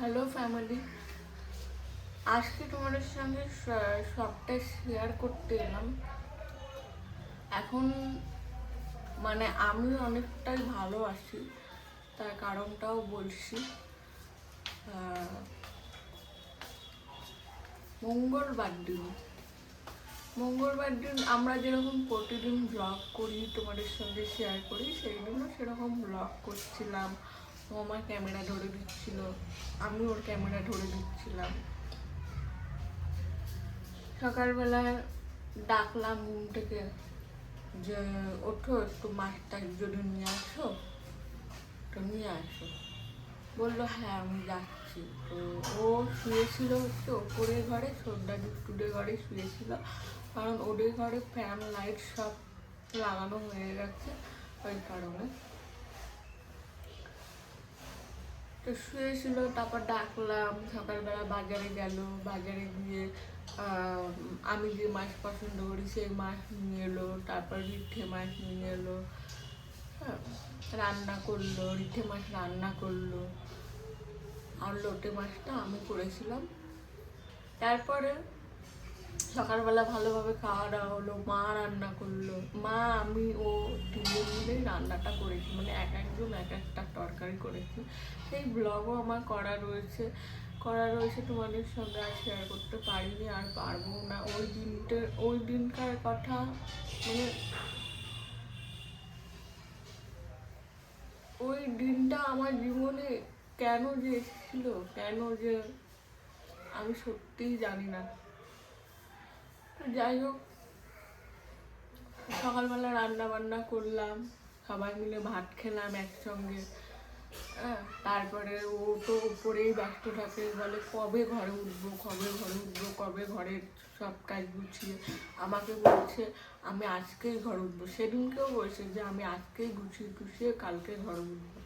Hello family, আজকে তোমাদের সঙ্গে সবটা শেয়ার করতে এলাম। এখন আমি অনেকটাই ভালো আছি, তার কারণটাও বলছি। মঙ্গলবার দিন আমরা যেরকম প্রতিদিন ব্লগ করি, তোমাদের সঙ্গে শেয়ার করি, সেই দিনও সেরকম ব্লগ করছিলাম। ও আমার ক্যামেরা ধরে দিচ্ছিল, আমি ওর ক্যামেরা ধরে দিচ্ছিলাম। সকালবেলা ডাকলাম ঘুম থেকে যে ওঠো, একটু মাছটা যদি নিয়ে আসো, তো নিয়ে আসো। বললো হ্যাঁ আমি যাচ্ছি। তো ও শুয়েছিল হচ্ছে ওপরের ঘরে, সন্ধ্যা দুষ্টুদের ঘরে শুয়েছিল, কারণ ওদের ঘরে ফ্যান লাইট সব লাগানো হয়ে গেছে, ওই কারণে। তো শুয়েছিল, তারপর ডাকলাম। সকালবেলা বাজারে গেল, বাজারে গিয়ে আমি যে মাছ পছন্দ করি সেই মাছ নিয়ে এলো, তারপর রিঠে মাছ নিয়ে এলো। হ্যাঁ, রান্না করলো, রিঠে মাছ রান্না করলো, আর লোটে মাছটা আমি করেছিলাম। তারপরে সকালবেলা ভালোভাবে খাওয়া দাওয়া হলো, মা রান্না করলো, মা আমি ও তিনজন মিলেই রান্নাটা করেছি, মানে এক একজন এক একটা তরকারি করেছি। সেই ব্লগও আমার করা রয়েছে তোমাদের সঙ্গে আর শেয়ার করতে পারিনি, আর পারবো না। ওই দিনকার কথা, মানে ওই দিনটা আমার জীবনে কেন যে এসেছিল, কেন যে আমি সত্যিই জানি না। যাই হোক, সকালবেলা রান্না বান্না করলাম, সবাই মিলে ভাত খেলাম একসঙ্গে। তারপরে ও তো উপরেই ব্যস্ত থাকে, বলে কবে ঘরে উঠবো, কবে ঘরের সব কাজ গুছিয়ে। আমাকে বলছে আমি আজকেই ঘরে উঠবো, সেদিনকেও বলছে যে আমি আজকেই গুছিয়ে টুছিয়ে কালকে ঘরে উঠবো।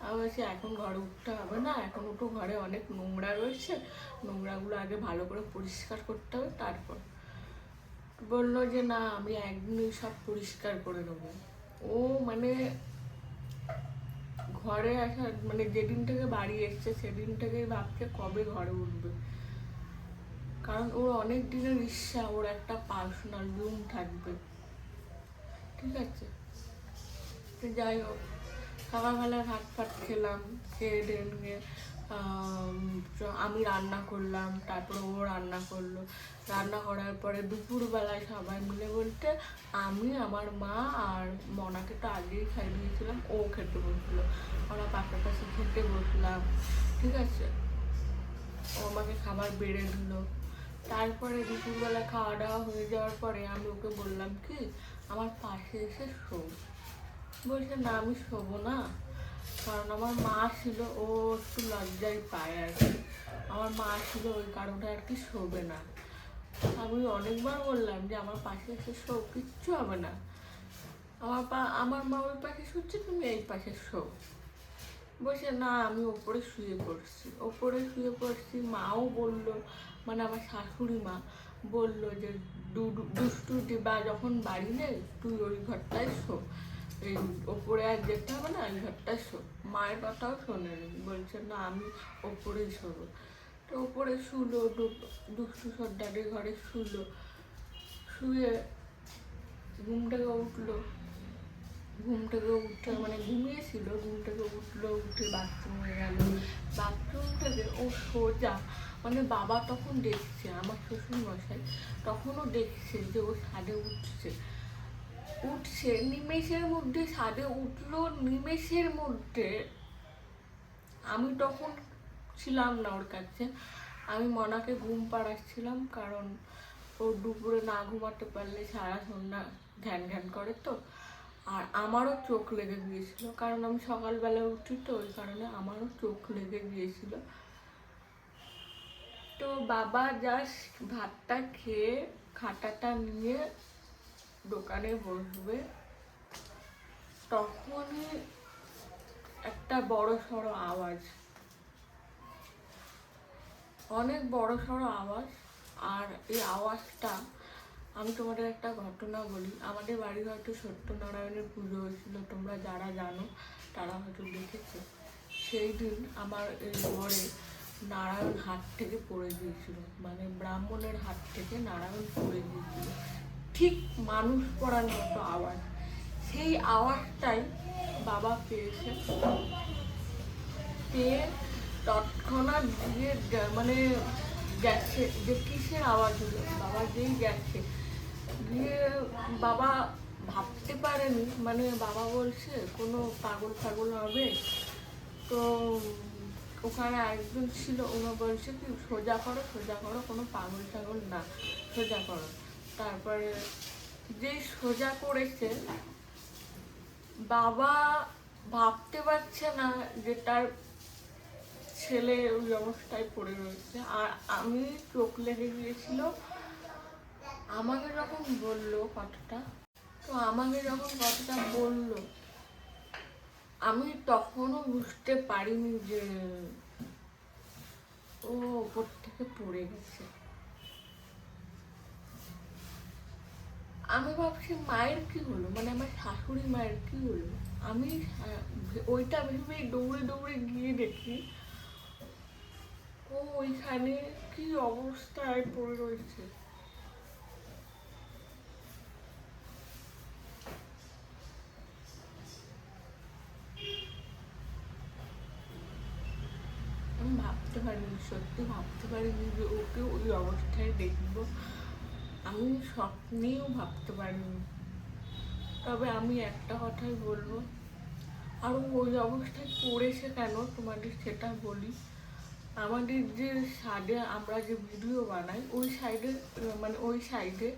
আমি বলছি এখন ঘরে উঠতে হবে না, এখনও তো ঘরে অনেক নোংরা রয়েছে, নোংরাগুলো আগে ভালো করে পরিষ্কার করতে হবে। তারপর বললো যে না আমি একদিনই সব পরিষ্কার করে দেবো। ও ঘরে আসা যেদিন থেকে বাড়ি এসছে সেদিন থেকেই ভাবছে কবে ঘরে উঠবে, কারণ ওর অনেক দিনের ইচ্ছা ওর একটা পার্সোনাল রুম থাকবে। ঠিক আছে, তো যাই হোক, সকালবেলা ভাত ফাট খেলাম, খেয়ে নিয়ে আমি রান্না করলাম, তারপরে ও রান্না করলো। রান্না করার পরে দুপুরবেলায় সবাই মিলে বলতে আমি, আমার মা আর মনাকে তো আগেই খাই দিয়েছিলাম, ও খেতে বসলো, আমরা পাশাপাশি খেতে বসলাম। ঠিক আছে, ও আমাকে খাবার বেড়ে দিল। তারপরে দুপুরবেলা খাওয়া দাওয়া হয়ে যাওয়ার পরে আমি ওকে বললাম কি আমার পাশে এসে শো। বলছে না আমি শোবো না, কারণ আমার মা ছিল, ও একটু লজ্জায় পায় আর কি, আমার মা ছিল ওই কারণে আর কি শোবে না। আমি অনেকবার বললাম যে আমার পাশে এসে শো, কিচ্ছু হবে না, আমার মা ওই পাশে শুচ্ছে, তুমি এই পাশে শো। বসে না আমি ওপরে শুয়ে পড়ছি। মাও বললো, আমার শাশুড়ি মা বললো যে দুষ্টু দিবা যখন বাড়ি নেই তুই ওই ঘরটায় শো, এই ওপরে আর যেতে হবে না, ওই ঘরটায় শো। মায়ের কথাও শোনেনি, বলছে না আমি ওপরেই শোবো। তো ওপরে শুলো, দুষ্টু সর্দারের ঘরে শুয়ে ঘুম থেকে উঠে ঘুমিয়েছিল, ঘুম থেকে উঠে বাথরুমে গেল। বাথরুম থেকে ও সোজা, বাবা তখন দেখছে, আমার শ্বশুর মশাই তখনও দেখছে যে ও ছাদে উঠছে নিমেষের মধ্যে ছাদে উঠলো। নিমেষের মধ্যে আমি তখন ছিলাম না ওর কাছে, আমি মনাকে ঘুম পাড়াচ্ছিলাম, কারণ ও দুপুরে না ঘুমাতে পারলে সারা সন্ধ্যা ঘ্যান ঘ্যান করে। তো আর আমারও চোখ লেগে গিয়েছিল, কারণ আমি সকালবেলা উঠি, তো ওই কারণে আমারও চোখ লেগে গিয়েছিল। তো বাবা জাস্ট ভাতটা খেয়ে খাটাটা নিয়ে দোকানে বসবে, তখনই একটা বড় সড়ো আওয়াজ, অনেক বড় সড়ো আওয়াজ। আর এই আওয়াজটা, আমি তোমাদের একটা ঘটনা বলি। আমাদের বাড়ি হয়তো সত্যনারায়ণের পুজো হয়েছিল, তোমরা যারা জানো তারা হয়তো দেখেছো। সেই দিন আমার এই ঘরে নারায়ণ হাত থেকে পড়ে গিয়েছিল, মানে ব্রাহ্মণের হাত থেকে নারায়ণ পড়ে গিয়েছিল, ঠিক মানুষ পড়ার মতো আওয়াজ। সেই আওয়াজটাই বাবা পেয়েছে, পেয়ে তৎক্ষণাৎ গিয়ে মানে গেছে, যে কিসের আওয়াজ হলো, বাবা যেই গেছে গিয়ে বাবা ভাবতে পারেনি, মানে বাবা বলছে কোনো পাগল ফাগল হবে। তো ওখানে একজন ছিল, ওনা বলছে কি সোজা করো সোজা করো, কোনো পাগল টাগল না, সোজা করো। তারপরে যেই সোজা করেছে, বাবা ভাবতে পারছে না যে তার ছেলে ওই অবস্থায় পড়ে রয়েছে। আর আমি চোখ লেগে গিয়েছিল। আমাকে যখন বললো কথাটা, তো আমাকে যখন কথাটা বললো, আমি তখনও বুঝতে পারিনি যে ও ওপর থেকে পড়ে গেছে। আমি ভাবছি মায়ের কি হলো, মানে আমার শাশুড়ি মায়ের কি হলো। আমি ওইটা ভেবে দৌড়ে দৌড়ে গিয়ে দেখি ও ওইখানে কি অবস্থায় পড়ে রয়েছে। আমি ভাবতে পারিনি, সত্যি ভাবতে পারিনি যে ওকে ওই অবস্থায় দেখবো। আমি স্বপ্নেও ভাবতে পারিনি। তবে আমি একটা কথাই বলবো, আর ওই অবস্থায় পড়েছে কেন তোমাদের সেটা বলি। আমাদের যে সাইডে আমরা যে ভিডিও বানাই, ওই সাইডে মানে ওই সাইডে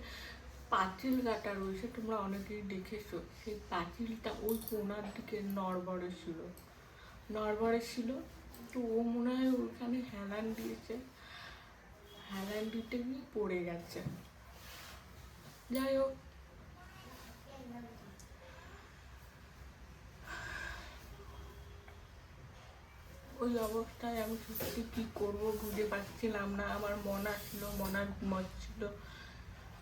পাঁচিল কাটা রয়েছে, তোমরা অনেকেই দেখেছো। সেই পাঁচিলটা ওই কোনার দিকে নড়বড়ে ছিল। তো ও মনে হয় ওইখানে হেলান দিয়েছে, হেলান দিতে গিয়ে পড়ে গেছে। যাই হোক, ওই অবস্থায় আমি সত্যি কী করবো বুঝে পাচ্ছিলাম না। আমার মনা ছিল, মনা ঘুমাচ্ছিল।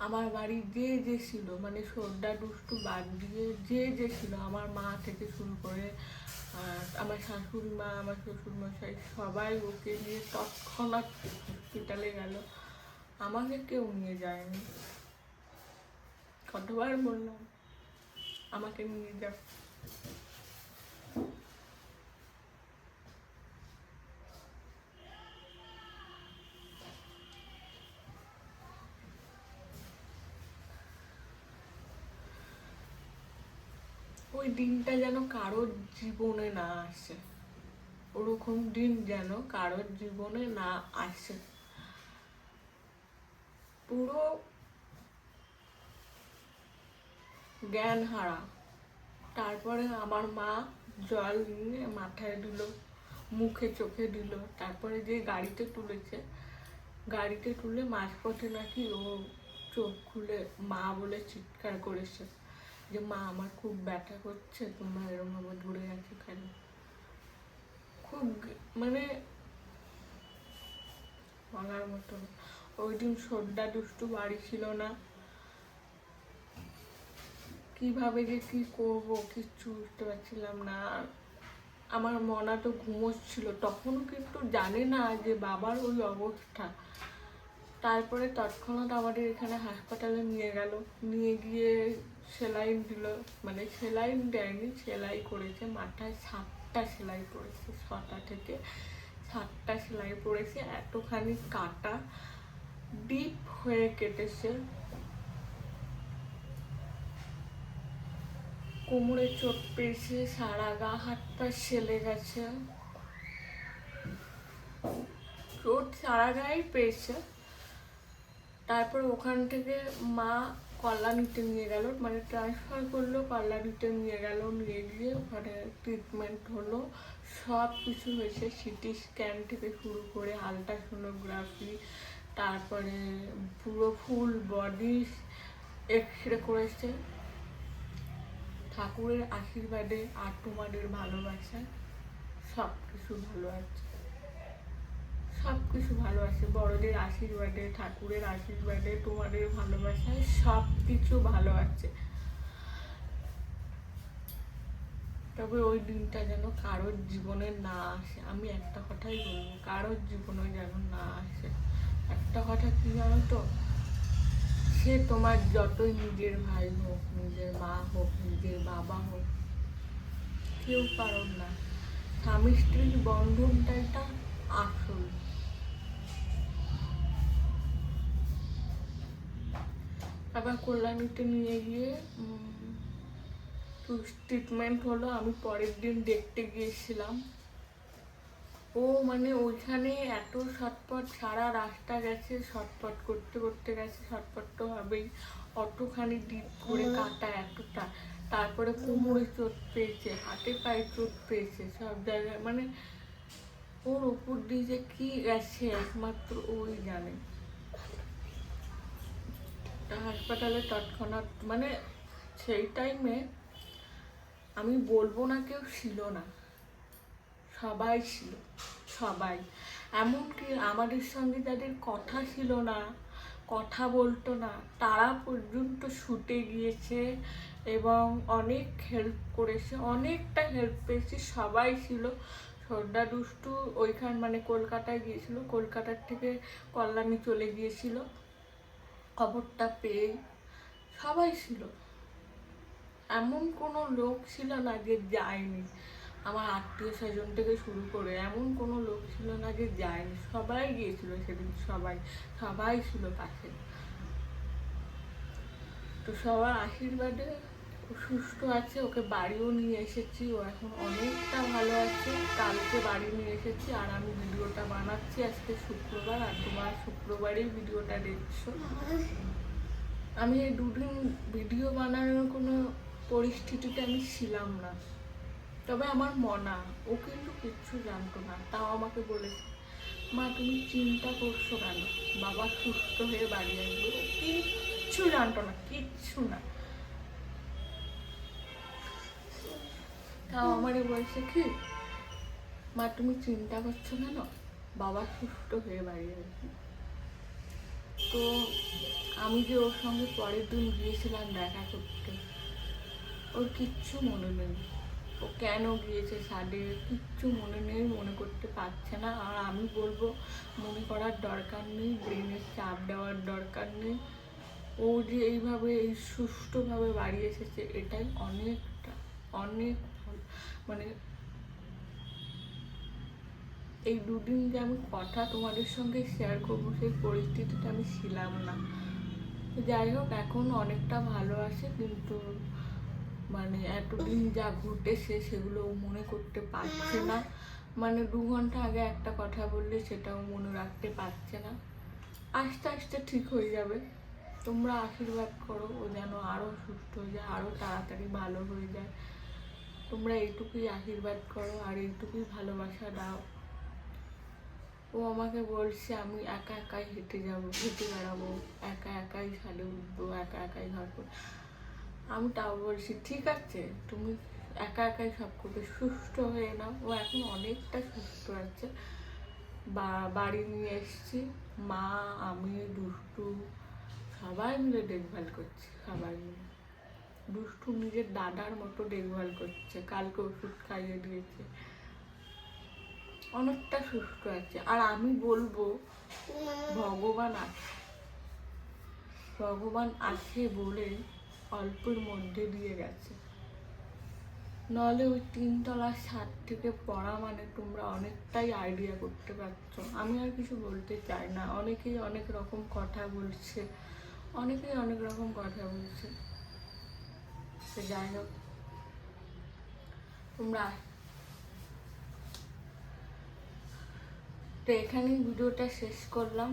আমার বাড়ি যে ছিল, মানে সর্দা দুষ্টু বাদ দিয়ে যে ছিল, আমার মা থেকে শুরু করে আমার শাশুড়ি মা, আমার শ্বশুরমশাই, সবাই ওকে নিয়ে তৎক্ষণাৎ হসপিটালে গেল। আমাকে কেউ নিয়ে যায়নি। কতবার বললাম আমাকে নিয়ে যাও। ওই দিনটা যেন কারোর জীবনে না আসে, ওরকম দিন যেন কারোর জীবনে না আসে। পুরো জ্ঞান হারা। তারপরে আমার মা জল নিয়ে মাথায় দিল, মুখে চোখে দিল। তারপরে যে গাড়িতে তুলেছে, গাড়িতে তুলে মাঝপথে নাকি ও চোখ খুলে মা বলে চিৎকার করেছে যে মা আমার খুব ব্যথা করছে, তোমরা এরমভাবে ধরে আছো কেন। খুব মানে বলার মতো। ওই দিন সর্দা দুষ্টু বাড়ি ছিল না। কিভাবে যে কি করবো কিচ্ছু বুঝতে পারছিলাম না। আমার মনা তো ঘুমোচ্ছিল, তখনও কিন্তু জানে না যে বাবার ওই অবস্থা। তারপরে তৎক্ষণাৎ আমাদের এখানে হাসপাতালে নিয়ে গিয়ে সেলাইন দিল, মানে সেলাইন দেয়নি, সেলাই করেছে। মাথায় 7টা সেলাই পড়েছে, 6টা থেকে 7টা সেলাই পড়েছে। এতখানি কাটা ডিপ হয়ে কেটেছে। কোমরে চোট পেয়েছে, সারা গা হাত পা সেলে গেছে, চোট সারা গায়ে পেয়েছে। তারপর ওখান থেকে মা কল্যাণীতে নিয়ে গেল, মানে ট্রান্সফার করলো, কল্যাণীতে নিয়ে গিয়ে ওখানে ট্রিটমেন্ট হলো। সব কিছু হয়েছে, সিটি স্ক্যান থেকে শুরু করে আলট্রাসোনোগ্রাফি, তারপরে পুরো ফুল বডি এক্স রে করেছে। ঠাকুরের আশীর্বাদে আর তোমাদের ভালোবাসায় সব কিছু ভালো আছে, সব কিছু ভালো আছে। বড়দের আশীর্বাদে, ঠাকুরের আশীর্বাদে, তোমাদের ভালোবাসায় সব কিছু ভালো আছে। তবে ওই দিনটা যেন কারোর জীবনে না আসে, আমি একটা কথাই বলবো, কারোর জীবনে যেন না আসে। একটা কথা কি জানো তো, সে তোমার যতই নিজের ভাই হোক, নিজের মা হোক, নিজের বাবা হোক, কেউ কারণ না। স্বামী স্ত্রীর বন্ধনটাই আসল। আবার কল্যাণীতে নিয়ে গিয়ে ট্রিটমেন্ট হলো। আমি পরের দিন দেখতে গিয়েছিলাম। ও মানে ওইখানে এত ছটপট, সারা রাস্তা গেছে ছটপট করতে করতে গেছে, ছটপট তো হবেই, অতখানি ডিপ করে কাটা এতটা, তারপরে কোমরে চোট পেয়েছে, হাতে পায়ে চোট পেয়েছে, সব জায়গায় মানে ওর উপর দিয়ে যে কি গেছে একমাত্র ওই জানে। হাসপাতালে তৎক্ষণাৎ মানে সেই টাইমে আমি বলবো না কেউ ছিল না, সবাই ছিল, সবাই। এমনকি আমাদের সঙ্গে যাদের কথা ছিল না, কথা বলতো না, তারা পর্যন্ত ছুটে গিয়েছে এবং অনেক হেল্প করেছে, অনেকটা হেল্প পেয়েছি, সবাই ছিল। সর্দা দুষ্টু ওইখান মানে কলকাতায় গিয়েছিল, কলকাতার থেকে কল্যাণী চলে গিয়েছিল খবরটা পেয়ে, সবাই ছিল। এমন কোনো লোক ছিল না যে যায়নি, আমার আত্মীয় স্বজন থেকে শুরু করে এমন কোনো লোক ছিল না যে যায়নি, সবাই গিয়েছিল সেদিন, সবাই, সবাই ছিল পাশে। তো সবার আশীর্বাদে ও সুস্থ আছে, ওকে বাড়িও নিয়ে এসেছি, ও এখন অনেকটা ভালো আছে। কালকে বাড়ি নিয়ে এসেছি আর আমি ভিডিওটা বানাচ্ছি আজকে শুক্রবার, আর তোমার শুক্রবারেই ভিডিওটা দেখছো। আমি এই দুদিন ভিডিও বানানোর কোনো পরিস্থিতিতে আমি ছিলাম না, তবে আমার মনা ও কিন্তু কিচ্ছু জানতো না, তাও আমাকে বলেছে, মা তুমি চিন্তা করছো কেন, বাবা সুস্থ হয়ে বাড়ি আসবে। ও কিচ্ছু জানতো না, কিচ্ছু না, তাও আমারে বলছে কি, মা তুমি চিন্তা করছো কেন, বাবা সুস্থ হয়ে বাড়ি আসবে। তো আমি যে ওর সঙ্গে পরের দিন গিয়েছিলাম দেখা করতে, ওর কিচ্ছু মনে নেই, ও কেন গিয়েছে সাডে কিচ্ছু মনে নেই, মনে করতে পারছে না। আর আমি বলবো মনে করার দরকার নেই, ব্রেনের চাপ দেওয়ার দরকার নেই। ও যে এইভাবে এই সুষ্ঠুভাবে বাড়ি এসেছে এটাই অনেকটা, অনেক মানে এই দুদিন যে আমি কথা তোমাদের সঙ্গে শেয়ার করবো সেই পরিস্থিতিটা আমি ছিলাম না। যাই হোক এখন অনেকটা ভালো আছে, কিন্তু মানে এতদিন যা ঘটেছে সেগুলো মনে করতে পারছে না, মানে 2 ঘন্টা আগে একটা কথা বললে সেটাও মনে রাখতে পারছে না। আস্তে আস্তে ঠিক হয়ে যাবে, তোমরা আশীর্বাদ করো ও যেন আরও সুস্থ হয়ে যায়, আরও তাড়াতাড়ি ভালো হয়ে যায়। তোমরা এইটুকুই আশীর্বাদ করো আর এইটুকুই ভালোবাসা দাও। ও আমাকে বলছে আমি একা একাই হেঁটে যাবো, হেঁটে বেড়াবো, একা একাই ছাদে উঠবো, একা একাই ঘর করবো। আমি তাও বলছি ঠিক আছে, তুমি একা একাই সব করবে, সুস্থ হয়ে নাও। ও এখন অনেকটা সুস্থ আছে, বাড়ি নিয়ে এসছি, মা আমি দুষ্টু সবাই মিলে দেখভাল করছি, সবাই মিলে। দুষ্টু নিজের দাদার মতো দেখভাল করছে, কালকে ওষুধ খাইয়ে দিয়েছে, অনেকটা সুস্থ আছে। আর আমি বলবো ভগবান আছে, ভগবান আছে বলে অল্পের মধ্যে দিয়ে গেছে, নাহলে ওই 3তলার ছাদ থেকে পড়া মানে তোমরা অনেকটাই আইডিয়া করতে পারছো। আমি আর কিছু বলতে চাই না, অনেকেই অনেক রকম কথা বলছে, অনেকেই অনেক রকম কথা বলছে, যাই হোক তোমরা। তো এখানেই ভিডিওটা শেষ করলাম।